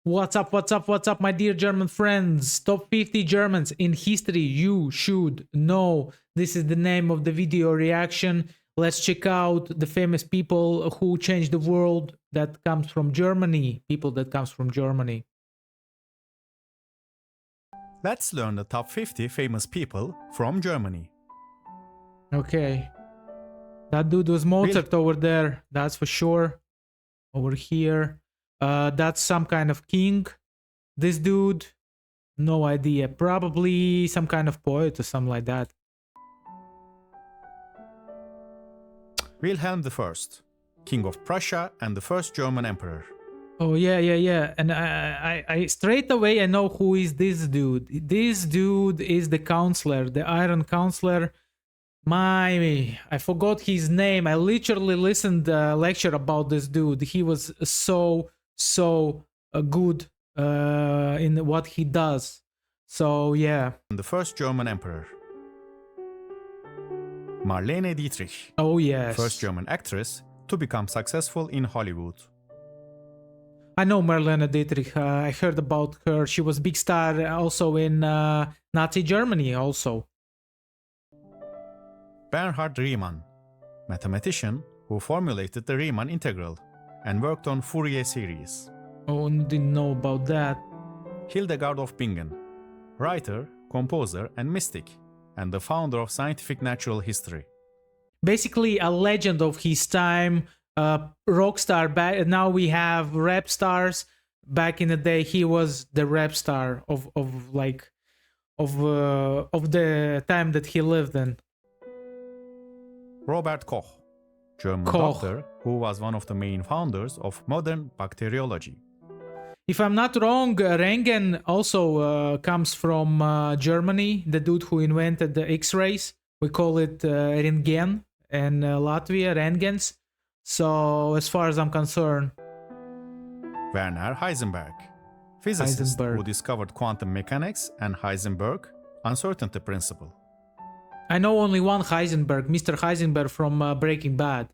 What's up, my dear German friends? Top 50 Germans in history you should know. This is the name of the video reaction. Let's check out the famous people who changed the world that comes from Germany. People that comes from Germany. Let's learn the top 50 famous people from Germany. Okay. That dude was Mozart over there, that's for sure. Over here. That's some kind of king. This dude, no idea. Probably some kind of poet or something like that. Wilhelm I, King of Prussia and the first German emperor. Oh yeah. And I straight away I know who is this dude. This dude is the counselor, the Iron Counselor. I forgot his name. I literally listened a lecture about this dude. He was so good in what he does. So yeah. The first German emperor. Marlene Dietrich. Oh yes. First German actress to become successful in Hollywood. I know Marlene Dietrich. I heard about her. She was big star also in Nazi Germany also. Bernhard Riemann, mathematician who formulated the Riemann integral and worked on Fourier series. Oh, didn't know about that. Hildegard of Bingen, writer, composer and mystic, and the founder of scientific natural history. Basically a legend of his time, rock star. Now we have rap stars. Back in the day, he was the rap star of the time that he lived in. Robert Koch, German doctor who was one of the main founders of modern bacteriology. If I'm not wrong, Röntgen also comes from Germany, the dude who invented the X-rays. We call it Röntgen in Latvia, Röntgens. So as far as I'm concerned. Werner Heisenberg, physicist who discovered quantum mechanics and Heisenberg uncertainty principle. I know only one Heisenberg, Mr. Heisenberg from Breaking Bad.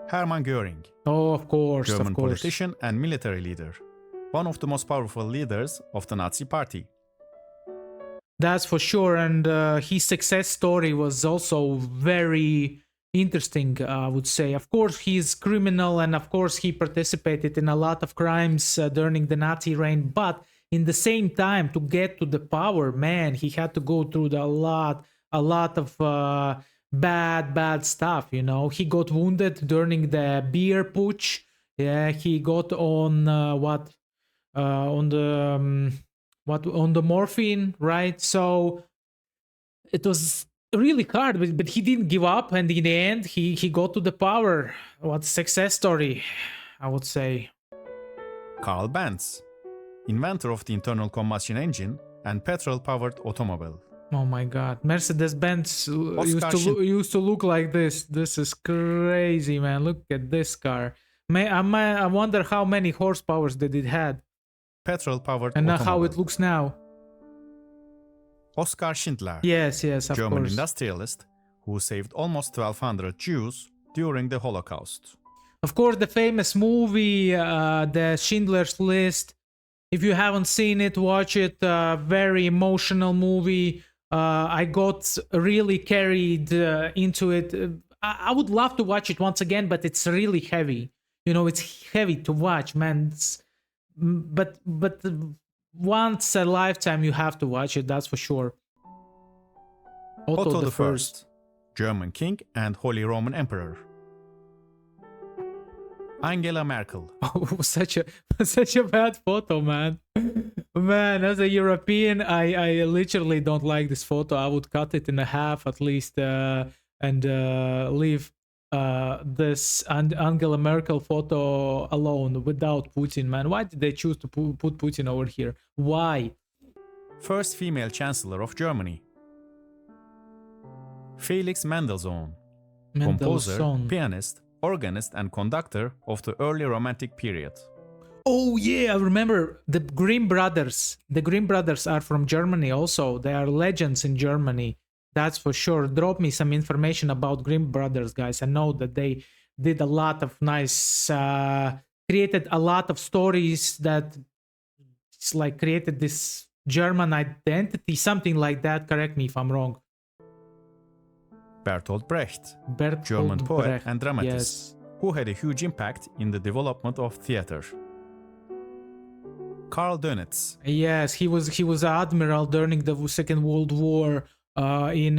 Hermann Göring. Oh, of course, German politician and military leader. One of the most powerful leaders of the Nazi Party. That's for sure, and his success story was also very interesting, I would say. Of course, he's criminal, and of course, he participated in a lot of crimes during the Nazi reign, but in the same time, to get to the power, man, he had to go through a lot of bad stuff, you know. He got wounded during the beer putsch. Yeah, he got on on the morphine, right? So it was really hard, but he didn't give up, and in the end, he got to the power. What a success story, I would say. Karl Benz, inventor of the internal combustion engine and petrol-powered automobile. Oh my god, Mercedes-Benz used to look like this. This is crazy, man. Look at this car. I wonder how many horsepowers that it had. Petrol-powered and automobile. How it looks now. Oskar Schindler. Yes, of German course. industrialist who saved almost 1,200 Jews during the Holocaust. Of course, the famous movie, the Schindler's List. If you haven't seen it, watch it. Very emotional movie. I got really carried into it. I would love to watch it once again, but it's really heavy. You know, it's heavy to watch, man. But once a lifetime you have to watch it, that's for sure. Otto the First, German king and Holy Roman Emperor. Angela Merkel. Oh, such a bad photo, man. Man, as a European, I literally don't like this photo. I would cut it in half at least and leave this Angela Merkel photo alone without Putin, man. Why did they choose to put Putin over here? Why? First female chancellor of Germany. Felix Mendelssohn, composer, pianist, organist and conductor of the early Romantic period. Oh yeah, I remember the Grimm brothers. The Grimm brothers are from Germany also. They are legends in Germany. That's for sure. Drop me some information about Grimm brothers, guys. I know that they did a lot of nice created a lot of stories that it's like created this German identity, something like that. Correct me if I'm wrong. Bertolt Brecht, Bertolt German poet Brecht, and dramatist, yes. who had a huge impact in the development of theater. Karl Dönitz, Yes, he was an admiral during the Second World War in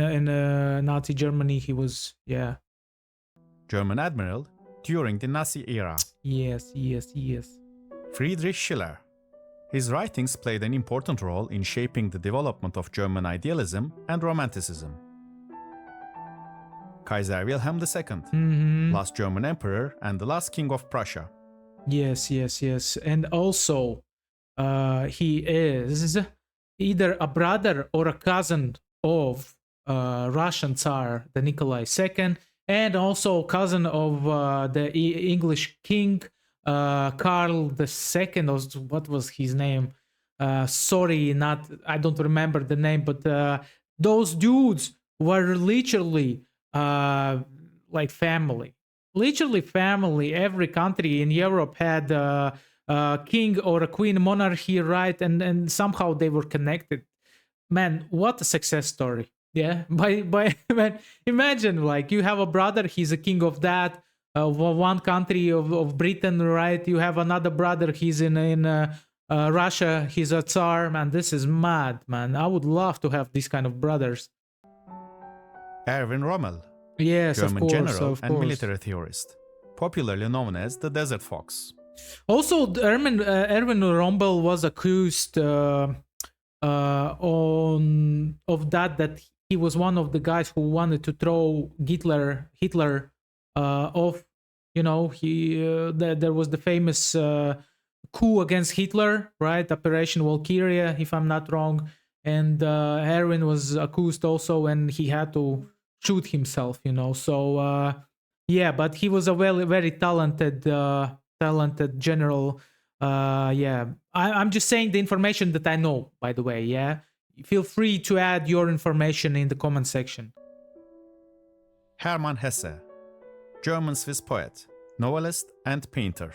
Nazi Germany. He was, yeah. German admiral during the Nazi era. Yes. Friedrich Schiller. His writings played an important role in shaping the development of German idealism and Romanticism. Kaiser Wilhelm II, last German emperor and the last king of Prussia. Yes. And also, he is either a brother or a cousin of Russian Tsar, the Nikolai II, and also cousin of the English king, Karl II, or what was his name? I don't remember the name, but those dudes were literally like family. Literally family. Every country in Europe had a king or a queen monarchy, right? And somehow they were connected. Man, what a success story. Yeah, by man, imagine like you have a brother, he's a king of that one country of Britain, right? You have another brother, he's in Russia, he's a Tsar. Man, this is mad, man. I would love to have these kind of brothers. Erwin Rommel, Yes, German of course, general of and course. military theorist, popularly known as the Desert Fox. Also, Erwin Rommel was accused on of that he was one of the guys who wanted to throw Hitler off. You know, there was the famous coup against Hitler, right? Operation Valkyria, if I'm not wrong. And Erwin was accused also, and he had to shoot himself. You know, so yeah, but he was a very talented general. Yeah, I'm just saying the information that I know, by the way. Yeah, feel free to add your information in the comment section. Hermann Hesse, German Swiss poet, novelist and painter.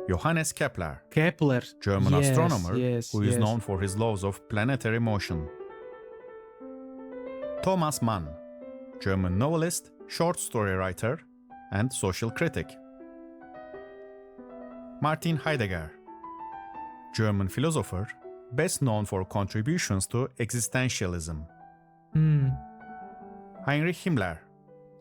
Johannes Kepler, German yes, astronomer who is yes. known for his laws of planetary motion. Thomas Mann, German novelist, short story writer, and social critic. Martin Heidegger, German philosopher, best known for contributions to existentialism. Heinrich Himmler,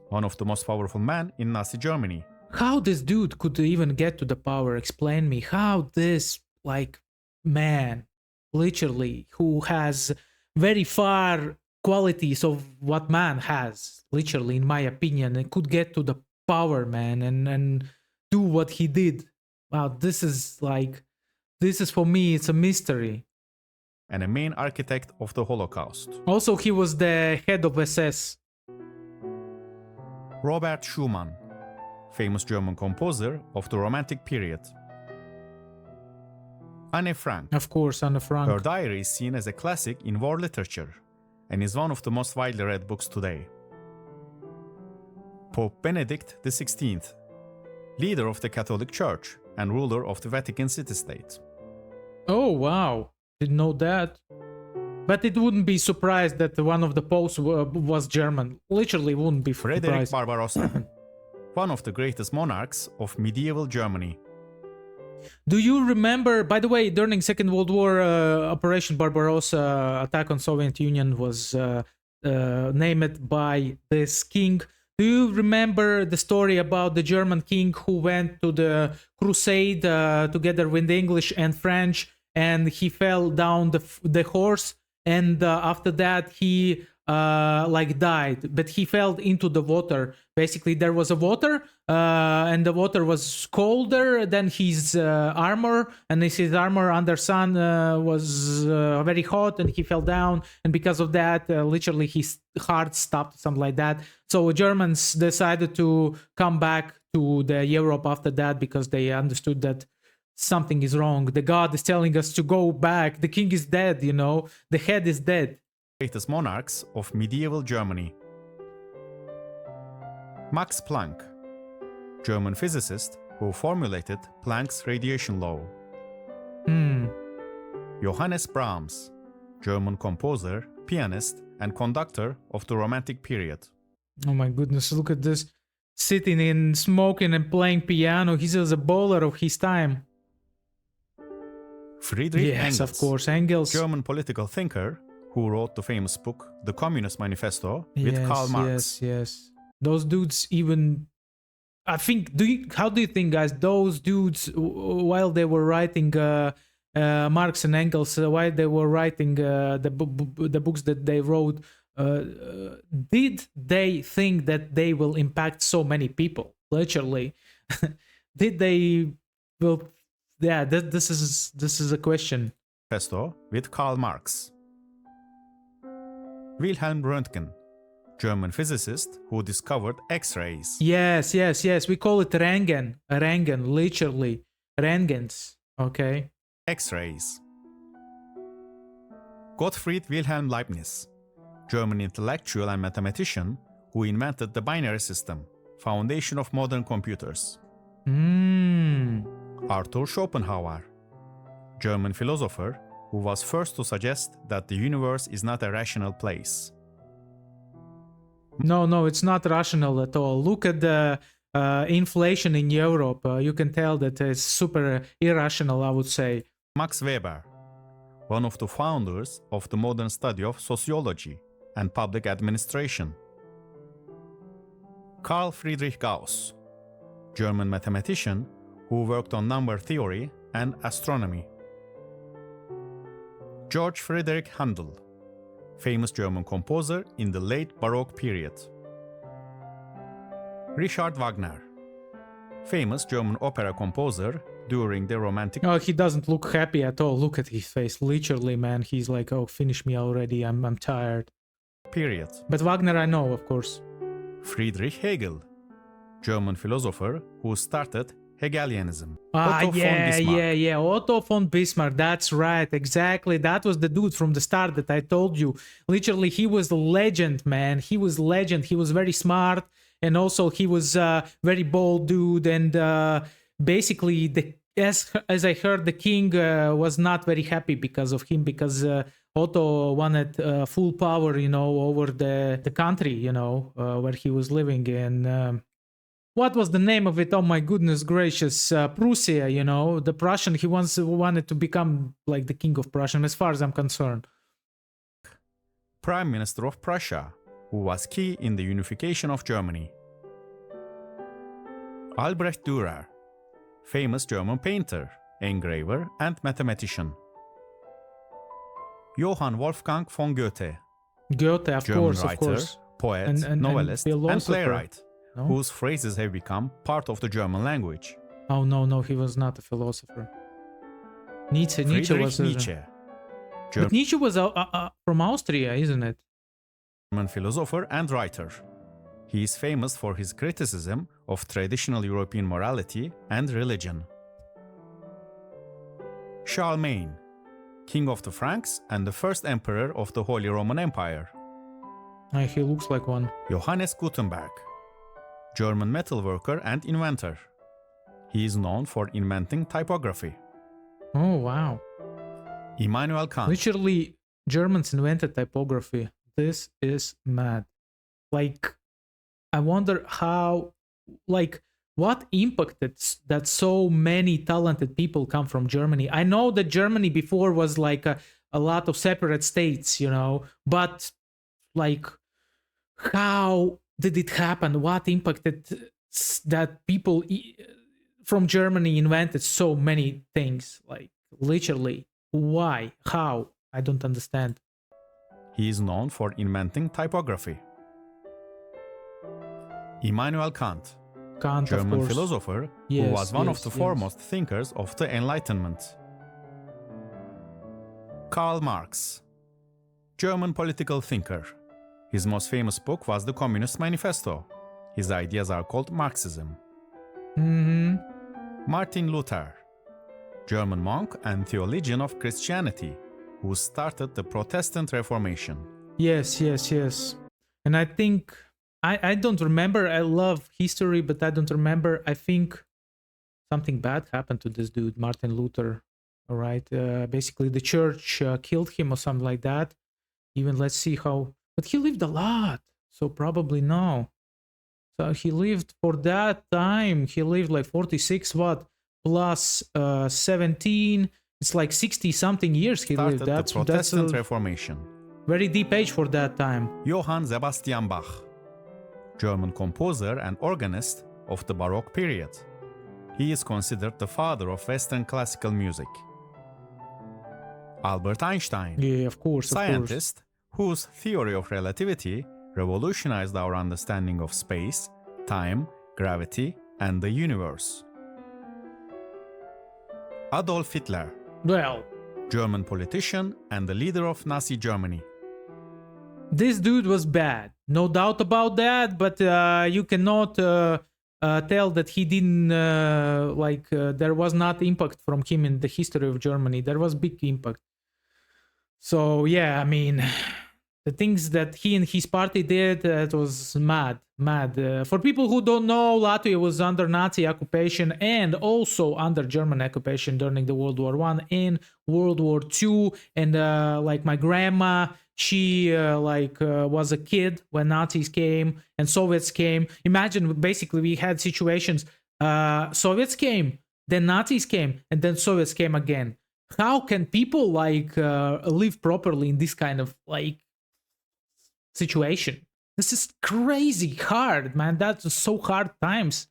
one of the most powerful men in Nazi Germany. How this dude could even get to the power? Explain me. How this, like, man, literally, who has very far qualities of what man has, literally, in my opinion, and could get to the power, man, and do what he did. Wow, this is for me, it's a mystery. And a main architect of the Holocaust. Also, he was the head of SS. Robert Schumann, famous German composer of the Romantic period. Anne Frank. Of course, Anne Frank. Her diary is seen as a classic in war literature and is one of the most widely read books today. Pope Benedict XVI, leader of the Catholic Church and ruler of the Vatican City-State. Oh, wow. Didn't know that. But it wouldn't be surprised that one of the popes was German. Literally wouldn't be surprised. Frederick Barbarossa, one of the greatest monarchs of medieval Germany. Do you remember, by the way, during Second World War, Operation Barbarossa, attack on Soviet Union was named by this king. Do you remember the story about the German king who went to the crusade together with the English and French, and he fell down the horse, and after that he died, but he fell into the water. Basically, there was a water, and the water was colder than his armor, and his armor under sun was very hot, and he fell down, and because of that, literally his heart stopped, something like that. So Germans decided to come back to the Europe after that because they understood that something is wrong. The God is telling us to go back. The king is dead, you know. The head is dead. Greatest monarchs of medieval Germany. Max Planck, German physicist, who formulated Planck's radiation law. Johannes Brahms, German composer, pianist, and conductor of the Romantic period. Oh my goodness, look at this. Sitting and smoking and playing piano. He was a bowler of his time. Friedrich Yes, Engels, of course, Engels. German political thinker who wrote the famous book The Communist Manifesto with Karl Marx. Yes. Those dudes even... I think, how do you think, guys, those dudes, while they were writing Marx and Engels, while they were writing the books that they wrote, did they think that they will impact so many people? Literally, did they? Well, yeah. This is a question. Manifesto with Karl Marx. Wilhelm Röntgen, German physicist who discovered X-rays. Yes. We call it Röntgen, literally Röntgens. Okay. X-rays. Gottfried Wilhelm Leibniz, German intellectual and mathematician who invented the binary system, foundation of modern computers. Arthur Schopenhauer, German philosopher who was first to suggest that the universe is not a rational place. No, it's not rational at all. Look at the inflation in Europe. You can tell that it's super irrational, I would say. Max Weber, one of the founders of the modern study of sociology and public administration. Carl Friedrich Gauss, German mathematician who worked on number theory and astronomy. George Friedrich Handel, famous German composer in the late Baroque period. Richard Wagner, famous German opera composer during the Romantic. Oh, he doesn't look happy at all. Look at his face. Literally, man, he's like, "Oh, finish me already. I'm tired." Period. But Wagner, I know, of course. Friedrich Hegel, German philosopher who started Hegelianism. Yeah. Otto von Bismarck. That's right. Exactly. That was the dude from the start that I told you. Literally, he was a legend, man. He was legend. He was very smart, and also he was a very bold dude. And basically, as I heard, the king was not very happy because of him, because Otto wanted full power, over the country, where he was living in. What was the name of it? Oh my goodness gracious, Prussia, the Prussian. He once wanted to become like the king of Prussia, as far as I'm concerned. Prime Minister of Prussia, who was key in the unification of Germany. Albrecht Dürer, famous German painter, engraver, and mathematician. Johann Wolfgang von Goethe, of German course, writer, poet, and novelist, and playwright, no? whose phrases have become part of the German language. Oh no, he was not a philosopher. Nietzsche was Nietzsche, but Nietzsche was from Austria, isn't it? German philosopher and writer. He is famous for his criticism of traditional European morality and religion. Charlemagne, king of the Franks and the first emperor of the Holy Roman Empire. He looks like one. Johannes Gutenberg, German metalworker and inventor. He is known for inventing typography. Oh, wow. Immanuel Kant. Literally, Germans invented typography. This is mad. Like, I wonder what impacted that so many talented people come from Germany. I know that Germany before was like a lot of separate states, but like, how did it happen? What impacted that people from Germany invented so many things? Like, literally, why? How? I don't understand. He is known for inventing typography. Immanuel Kant, German philosopher who was one of the foremost thinkers of the Enlightenment. Karl Marx, German political thinker. His most famous book was The Communist Manifesto. His ideas are called Marxism. Martin Luther, German monk and theologian of Christianity, who started the Protestant Reformation. Yes. And I think, I don't remember, I love history, but I don't remember, I think something bad happened to this dude, Martin Luther. All right. Basically, the church killed him or something like that. Even let's see how. But he lived a lot, so probably no. So he lived for that time. He lived like 46 what plus 17. It's like 60 something years he lived. Started the Protestant Reformation. Very deep age for that time. Johann Sebastian Bach, German composer and organist of the Baroque period. He is considered the father of Western classical music. Albert Einstein, Yeah, of course. scientist whose theory of relativity revolutionized our understanding of space, time, gravity, and the universe. Adolf Hitler, Well, German politician and the leader of Nazi Germany. this dude was bad, no doubt about that. But you cannot tell that he didn't there was not impact from him in the history of Germany. There was big impact. So yeah, I mean, the things that he and his party did, it was mad. For people who don't know, Latvia was under Nazi occupation and also under German occupation during the World War I and World War II. And like my grandma, she was a kid when Nazis came and Soviets came. Imagine, basically, we had situations. Soviets came, then Nazis came, and then Soviets came again. How can people live properly in this kind of situation? This is crazy hard, man. That's so hard times.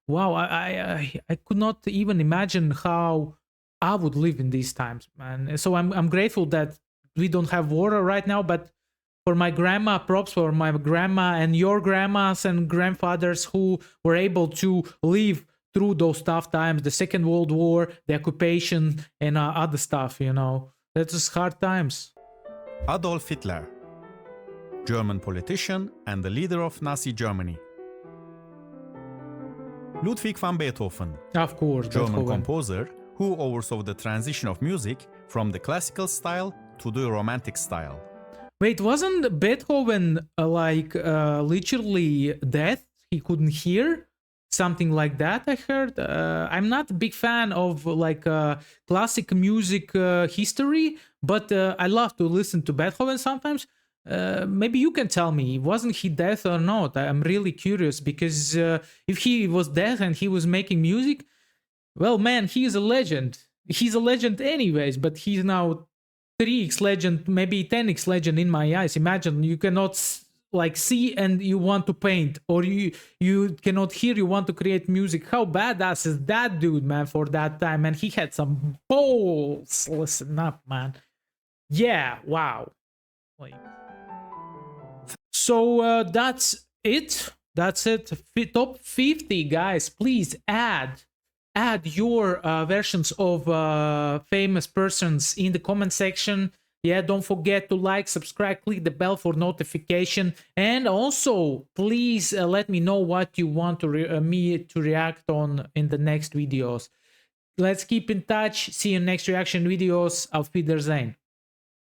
Wow, I could not even imagine how I would live in these times, man. So I'm grateful that we don't have war right now, but for my grandma, props for my grandma and your grandmas and grandfathers who were able to live through those tough times, the Second World War, the occupation, and other stuff, That's just hard times. Adolf Hitler, German politician and the leader of Nazi Germany. Ludwig van Beethoven, Of course, German Beethoven. composer who oversaw the transition of music from the classical style to the romantic style. Wait, wasn't Beethoven literally deaf? He couldn't hear? Something like that, I heard. I'm not a big fan of classic music history, but I love to listen to Beethoven sometimes. Maybe you can tell me, wasn't he deaf or not? I'm really curious, because if he was deaf and he was making music, well, man, he is a legend. He's a legend anyways, but he's now 3x legend, maybe 10x legend in my eyes. Imagine, you cannot see and you want to paint, or you cannot hear, you want to create music. How badass is that dude, man, for that time? And he had some balls. Listen up, man. Yeah, wow. So that's it. Top 50, guys. Please add your versions of famous persons in the comment section. Yeah, don't forget to like, subscribe, click the bell for notification, and also please let me know what you want me to react on in the next videos. Let's keep in touch. See you in next reaction videos. Auf Wiedersehen.